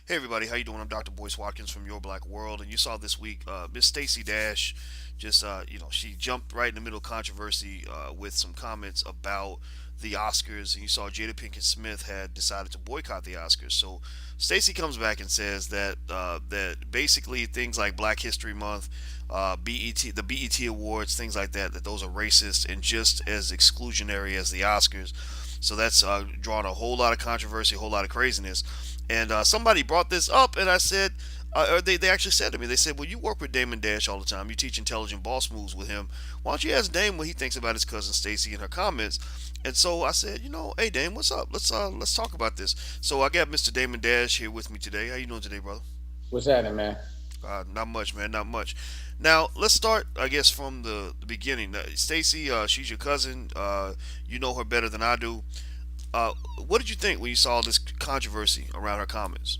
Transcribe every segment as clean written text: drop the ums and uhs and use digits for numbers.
Hey everybody, how you doing? I'm Dr. Boyce Watkins from Your Black World, and you saw this week Miss Stacey Dash just she jumped right in the middle of controversy with some comments about the Oscars, and you saw Jada Pinkett Smith had decided to boycott the Oscars. So Stacey comes back and says that basically things like Black History Month, BET, the BET Awards, things like that those are racist and just as exclusionary as the Oscars. So that's drawn a whole lot of controversy, a whole lot of craziness. And somebody brought this up, and I said, or they actually said to me, they said, "Well, you work with Damon Dash all the time. You teach intelligent boss moves with him. Why don't you ask Dame what he thinks about his cousin Stacey and her comments?" And so I said, hey Dame, what's up? Let's talk about this. So I got Mr. Damon Dash here with me today. How you doing today, brother? What's happening, man? Not much, man. Not much. Now let's start, I guess, from the beginning. Stacey, she's your cousin. You know her better than I do. Uh, what did you think when you saw this controversy around her comments?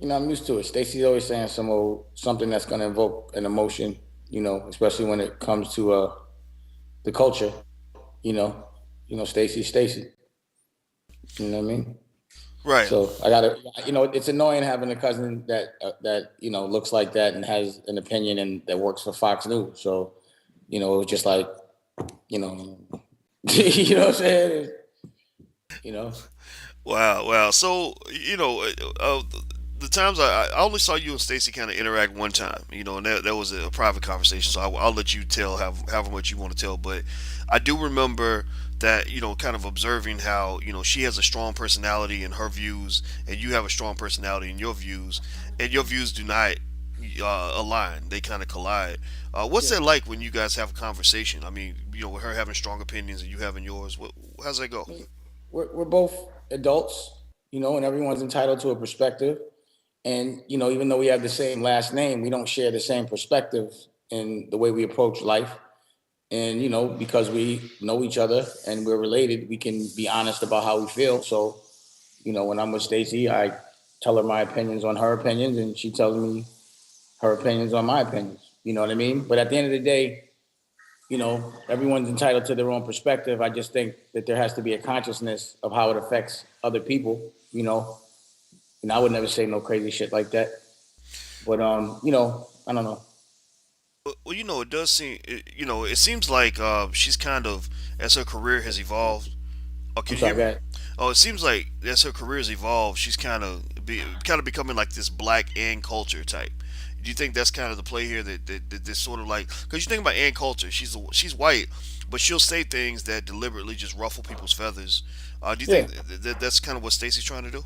I'm used to it. Stacey's always saying something that's going to invoke an emotion. Especially when it comes to the culture. Stacey's Stacey. You know what I mean? Right. So I gotta. It's annoying having a cousin that looks like that and has an opinion and that works for Fox News. So it was just like you know, you know what I'm saying? You know. Wow. Wow. So the times I only saw you and Stacy kind of interact one time, and that was a private conversation. So I'll let you tell however much you want to tell. But I do remember that kind of observing how she has a strong personality in her views, and you have a strong personality in your views, and your views do not align. They kind of collide. What's Yeah. that like when you guys have a conversation? I mean, with her having strong opinions and you having yours. How's that go? We're both adults, and everyone's entitled to a perspective. And even though we have the same last name, we don't share the same perspective in the way we approach life. And because we know each other and we're related, we can be honest about how we feel. So when I'm with Stacey, I tell her my opinions on her opinions, and she tells me her opinions on my opinions. You know what I mean? But at the end of the day, everyone's entitled to their own perspective. I just think that there has to be a consciousness of how it affects other people. And I would never say no crazy shit like that. But I don't know. Well, it does seem, it seems like she's kind of, as her career has evolved. Oh, I'm can you hear sorry, me? guys. Oh, it seems like as her career has evolved, she's kind of becoming like this black Ann culture type. Do you think that's kind of the play here that this sort of like, because you think about Ann culture, she's white, but she'll say things that deliberately just ruffle people's feathers. Do you Yeah. think that's kind of what Stacey's trying to do?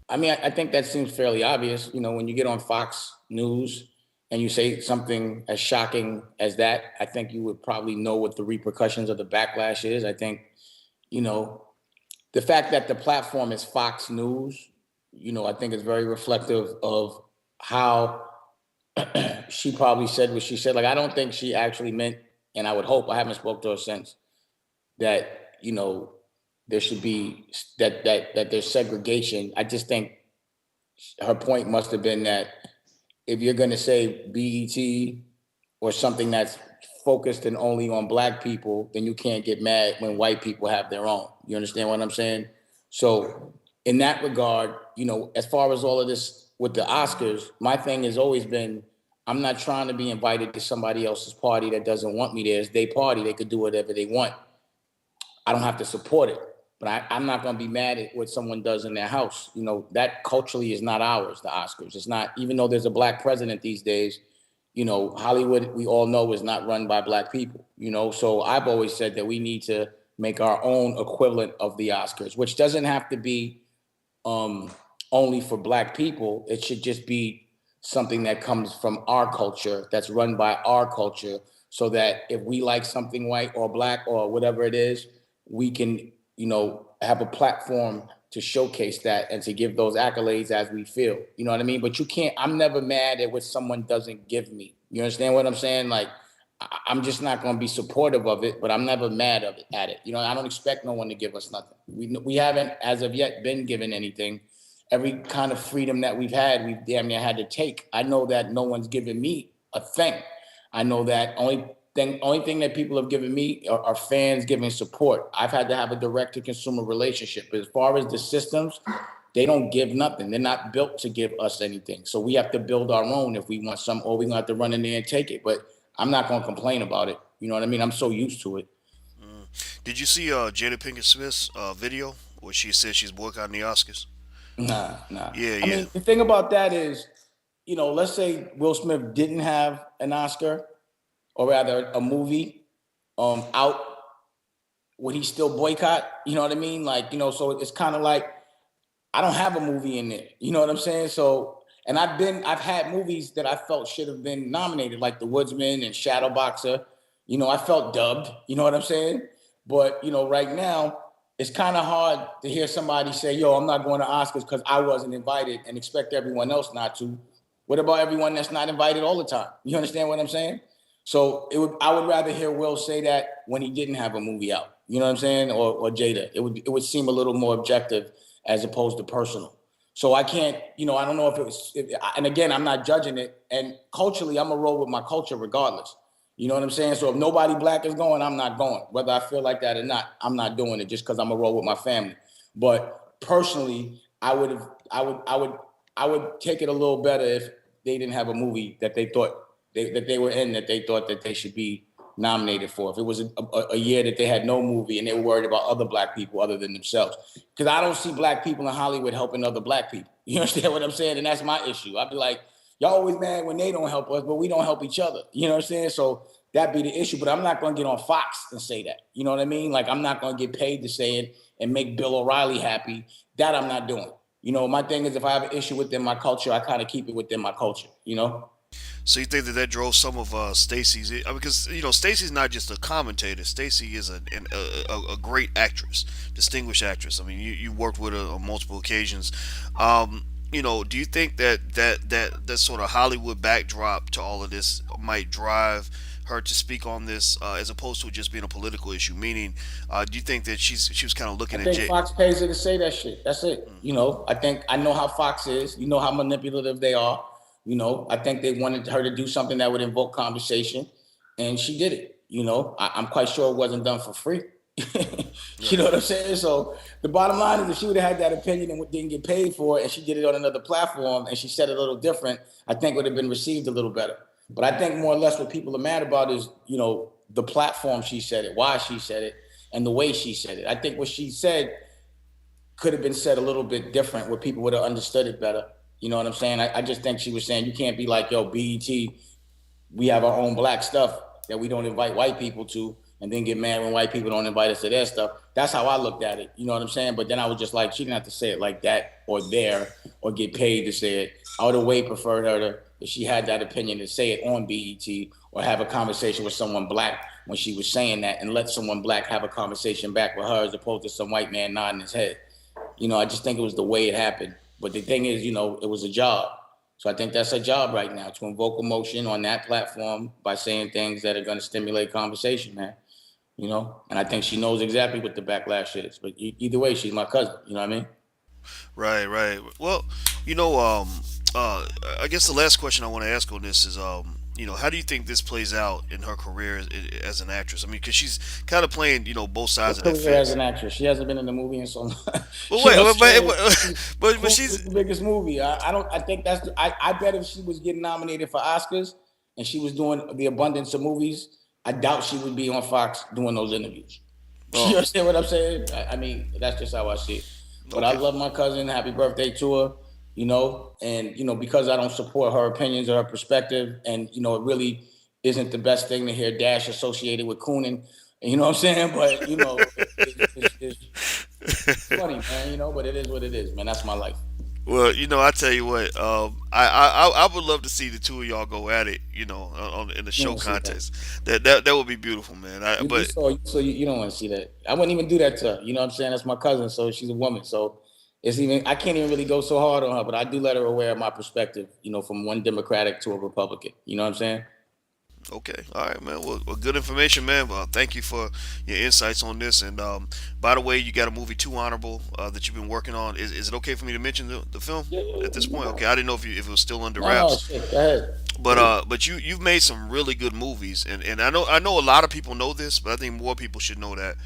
I mean, I think that seems fairly obvious. When you get on Fox News and you say something as shocking as that, I think you would probably know what the repercussions of the backlash is. I think, you know, the fact that the platform is Fox News, I think is very reflective of how she probably said what she said. Like, I don't think she actually meant, and I would hope, I haven't spoke to her since, that, there should be that there's segregation. I just think her point must have been that if you're going to say BET or something that's focused and only on black people, then you can't get mad when white people have their own. You understand what I'm saying? So, in that regard, as far as all of this with the Oscars, my thing has always been I'm not trying to be invited to somebody else's party that doesn't want me there. It's their party. They could do whatever they want. I don't have to support it. But I'm not going to be mad at what someone does in their house. That culturally is not ours, the Oscars. It's not, even though there's a black president these days, Hollywood, we all know, is not run by black people, So I've always said that we need to make our own equivalent of the Oscars, which doesn't have to be um, only for black people. It should just be something that comes from our culture, that's run by our culture, so that if we like something white or black or whatever it is, we can, have a platform to showcase that and to give those accolades as we feel. You know what I mean? But you can't, I'm never mad at what someone doesn't give me. You understand what I'm saying? Like, I'm just not going to be supportive of it, but I'm never mad of it, at it. I don't expect no one to give us nothing. We haven't, as of yet, been given anything. Every kind of freedom that we've had, we've damn near had to take. I know that no one's given me a thing. I know that only thing that people have given me are fans giving support. I've had to have a direct to consumer relationship. But as far as the systems, they don't give nothing. They're not built to give us anything. So we have to build our own if we want some, or we're gonna have to run in there and take it. But I'm not gonna complain about it. You know what I mean? I'm so used to it. Mm. Did you see Jada Pinkett Smith's video where she said she's boycotting the Oscars? Nah, nah. Yeah, I yeah. mean, the thing about that is, let's say Will Smith didn't have an Oscar, or rather a movie out, would he still boycott? You know what I mean? Like, so it's kind of like, I don't have a movie in there. You know what I'm saying? So, and I've had movies that I felt should have been nominated, like The Woodsman and Shadowboxer. I felt dubbed. You know what I'm saying? But right now, it's kind of hard to hear somebody say, "Yo, I'm not going to Oscars because I wasn't invited," and expect everyone else not to. What about everyone that's not invited all the time? You understand what I'm saying? So I would rather hear Will say that when he didn't have a movie out. You know what I'm saying? Or Jada. It would seem a little more objective as opposed to personal. So I can't, I don't know if it was, and again, I'm not judging it. And culturally, I'm gonna roll with my culture regardless. You know what I'm saying? So if nobody black is going, I'm not going. Whether I feel like that or not, I'm not doing it just because I'm gonna roll with my family. But personally, I would take it a little better if they didn't have a movie that they thought that they were in, that they thought that they should be nominated for. If it was a year that they had no movie and they were worried about other black people other than themselves. Because I don't see black people in Hollywood helping other black people. You understand what I'm saying? And that's my issue. I'd be like, y'all always mad when they don't help us, but we don't help each other. You know what I'm saying? So that'd be the issue. But I'm not going to get on Fox and say that. You know what I mean? Like, I'm not going to get paid to say it and make Bill O'Reilly happy. That I'm not doing. My thing is, if I have an issue within my culture, I kind of keep it within my culture. So you think that drove some of Stacey's? I mean, because Stacey's not just a commentator. Stacey is a great actress, distinguished actress. I mean, you worked with her on multiple occasions. Do you think that sort of Hollywood backdrop to all of this might drive her to speak on this as opposed to it just being a political issue? Meaning, do you think that she was kind of I looking at think Fox pays her to say that shit. That's it. I think I know how Fox is. You know how manipulative they are. I think they wanted her to do something that would invoke conversation, and she did it. I'm quite sure it wasn't done for free. You know Right. what I'm saying? So the bottom line is, if she would have had that opinion and didn't get paid for it, and she did it on another platform, and she said it a little different, I think it would have been received a little better. But I think more or less what people are mad about is, the platform she said it, why she said it, and the way she said it. I think what she said could have been said a little bit different, where people would have understood it better. You know what I'm saying? I just think she was saying, you can't be like, yo, BET, we have our own black stuff that we don't invite white people to, and then get mad when white people don't invite us to their stuff. That's how I looked at it. You know what I'm saying? But then I was just like, she didn't have to say it like that or there or get paid to say it. I would have way preferred her to, if she had that opinion, to say it on BET or have a conversation with someone black when she was saying that, and let someone black have a conversation back with her as opposed to some white man nodding his head. I just think it was the way it happened. But the thing is, it was a job. So I think that's her job right now, to invoke emotion on that platform by saying things that are going to stimulate conversation, man. And I think she knows exactly what the backlash is. But either way, she's my cousin. You know what I mean? Right, right. Well, you know, I guess the last question I want to ask on this is, how do you think this plays out in her career as an actress? I mean, because she's kind of playing, both sides What of that career as fence. an actress? She hasn't been in the movie in so long. But You wait, know what I'm but saying? but Coon was she's the biggest movie. I don't. I think that's. I bet if she was getting nominated for Oscars and she was doing the abundance of movies, I doubt she would be on Fox doing those interviews. You oh, understand what I'm saying? I mean, that's just how I see it. But I okay. love my cousin. Happy birthday to her. And because I don't support her opinions or her perspective, and it really isn't the best thing to hear Dash associated with Coonan. You know what I'm saying? But it's funny, man. But it is what it is, man. That's my life. Well, I tell you what, I would love to see the two of y'all go at it, in the You show don't see that. contest. That would be beautiful, man. You But saw so you don't want to see that. I wouldn't even do that to her. You know what I'm saying? That's my cousin, so she's a woman. So I can't even really go so hard on her, but I do let her aware of my perspective. From one Democratic to a Republican. You know what I'm saying? Okay, all right, man. Well, good information, man. Thank you for your insights on this. And by the way, you got a movie Too Honorable that you've been working on. Is it okay for me to mention the film Yeah, yeah, at this you point? got Okay, it. I didn't know if it was still under No, no, wraps. shit. Go ahead, But please. you've made some really good movies, and I know a lot of people know this, but I think more people should know that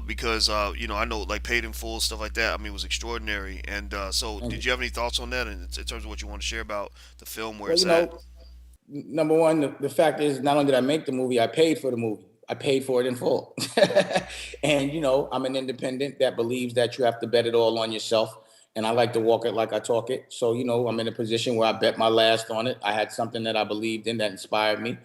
because I know like Paid in Full stuff like that. I mean, it was extraordinary. And so, Thank did you. you have any thoughts on that, in terms of what you want to share about the film, where Well, it's at? number one, the fact is, not only did I make the movie, I paid for the movie. I paid for it in full. And, I'm an independent that believes that you have to bet it all on yourself. And I like to walk it like I talk it. So, I'm in a position where I bet my last on it. I had something that I believed in that inspired me.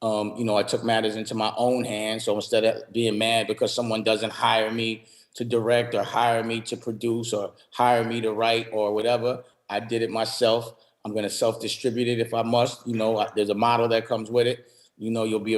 I took matters into my own hands. So instead of being mad because someone doesn't hire me to direct or hire me to produce or hire me to write or whatever, I did it myself. I'm going to self-distribute it if I must. There's a model that comes with it. You'll be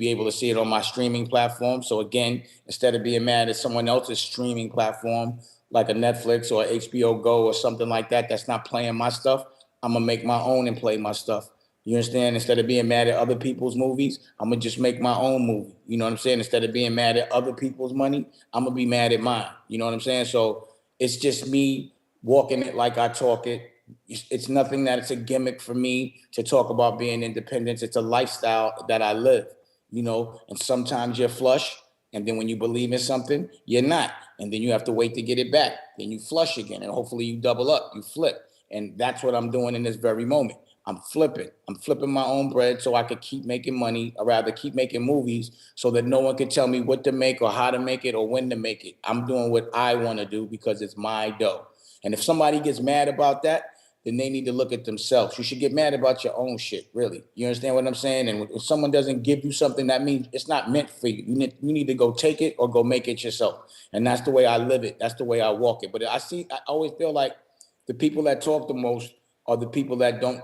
able to see it on my streaming platform. So again, instead of being mad at someone else's streaming platform, like a Netflix or HBO Go or something like that, that's not playing my stuff, I'm gonna make my own and play my stuff. You understand? Instead of being mad at other people's movies, I'm gonna just make my own movie. You know what I'm saying? Instead of being mad at other people's money, I'm gonna be mad at mine. You know what I'm saying? So it's just me walking it like I talk it. It's nothing that it's a gimmick for me to talk about being independent. It's a lifestyle that I live, and sometimes you're flush. And then when you believe in something, you're not. And then you have to wait to get it back. Then you flush again. And hopefully you double up, you flip. And that's what I'm doing in this very moment. I'm flipping. I'm flipping my own bread so I could keep making money, or rather keep making movies so that no one can tell me what to make or how to make it or when to make it. I'm doing what I want to do because it's my dough. And if somebody gets mad about that, then they need to look at themselves. You should get mad about your own shit, really. You understand what I'm saying? And if someone doesn't give you something, that means it's not meant for you. You need to go take it or go make it yourself. And that's the way I live it. That's the way I walk it. But I always feel like the people that talk the most are the people that don't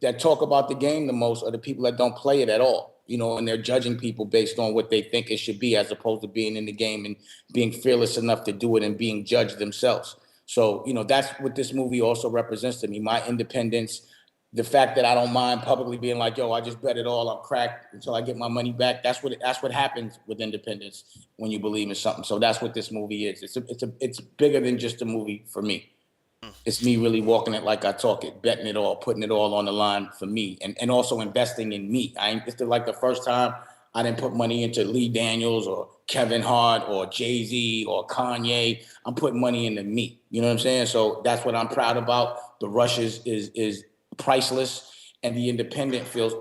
that talk about the game the most are the people that don't play it at all. And they're judging people based on what they think it should be, as opposed to being in the game and being fearless enough to do it and being judged themselves. So, that's what this movie also represents to me, my independence, the fact that I don't mind publicly being like, yo, I just bet it all, I'm cracked until I get my money back. That's what happens with independence when you believe in something. So that's what this movie is. It's bigger than just a movie for me. It's me really walking it like I talk it, betting it all, putting it all on the line for me, and also investing in me. It's like the first time I didn't put money into Lee Daniels or Kevin Hart or Jay-Z or Kanye. I'm putting money into me. You know what I'm saying? So that's what I'm proud about. The rush is priceless, and the independence feels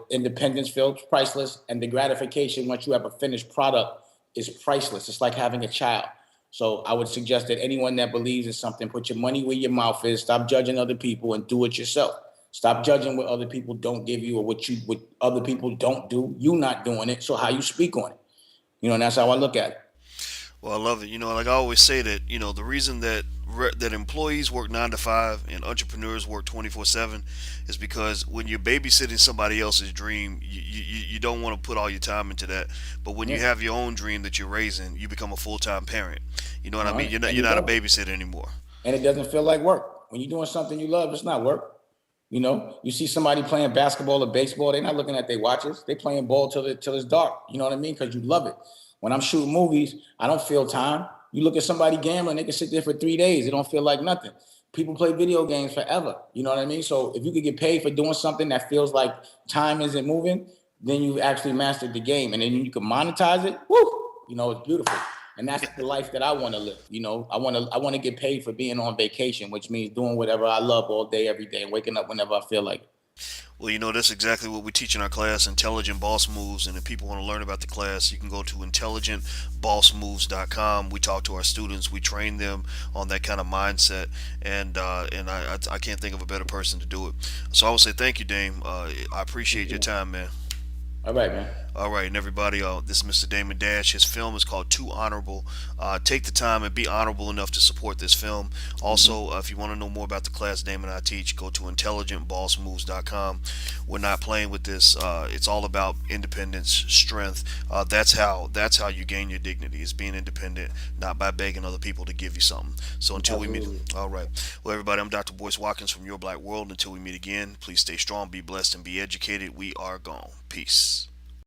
priceless, and the gratification once you have a finished product is priceless. It's like having a child. So I would suggest that anyone that believes in something, put your money where your mouth is. Stop judging other people and do it yourself. Stop judging what other people don't give you or what other people don't do. You not doing it, so how you speak on it. And that's how I look at it. Well, I love it. Like I always say that the reason that employees work 9 to 5 and entrepreneurs work 24/7 is because when you're babysitting somebody else's dream, you don't want to put all your time into that. But when you Yeah. have your own dream that you're raising, you become a full-time parent. You know what I All mean? right. You're not And you're you not a love it. babysitter anymore. And it doesn't feel like work. When you're doing something you love, it's not work. You see somebody playing basketball or baseball, they're not looking at their watches. They playing ball till it's dark. You know what I mean? Because you love it. When I'm shooting movies, I don't feel time. You look at somebody gambling, they can sit there for 3 days. It don't feel like nothing. People play video games forever. You know what I mean? So if you could get paid for doing something that feels like time isn't moving, then you've actually mastered the game. And then you can monetize it. Woo! It's beautiful. And that's the life that I want to live. I want to get paid for being on vacation, which means doing whatever I love all day, every day, and waking up whenever I feel like it. Well, that's exactly what we teach in our class, Intelligent Boss Moves. And if people want to learn about the class, you can go to intelligentbossmoves.com. We talk to our students, we train them on that kind of mindset, and I can't think of a better person to do it. So I would say thank you, Dame. I appreciate your time, man. All right, man. All right, and everybody, this is Mr. Damon Dash. His film is called Too Honorable. Take the time and be honorable enough to support this film. Also, if you want to know more about the class Damon and I teach, go to intelligentbossmoves.com. We're not playing with this. It's all about independence, strength. That's how you gain your dignity. Is being independent, not by begging other people to give you something. So until we meet, Absolutely. all right. Well, everybody, I'm Dr. Boyce Watkins from Your Black World. Until we meet again, please stay strong, be blessed, and be educated. We are gone. Peace.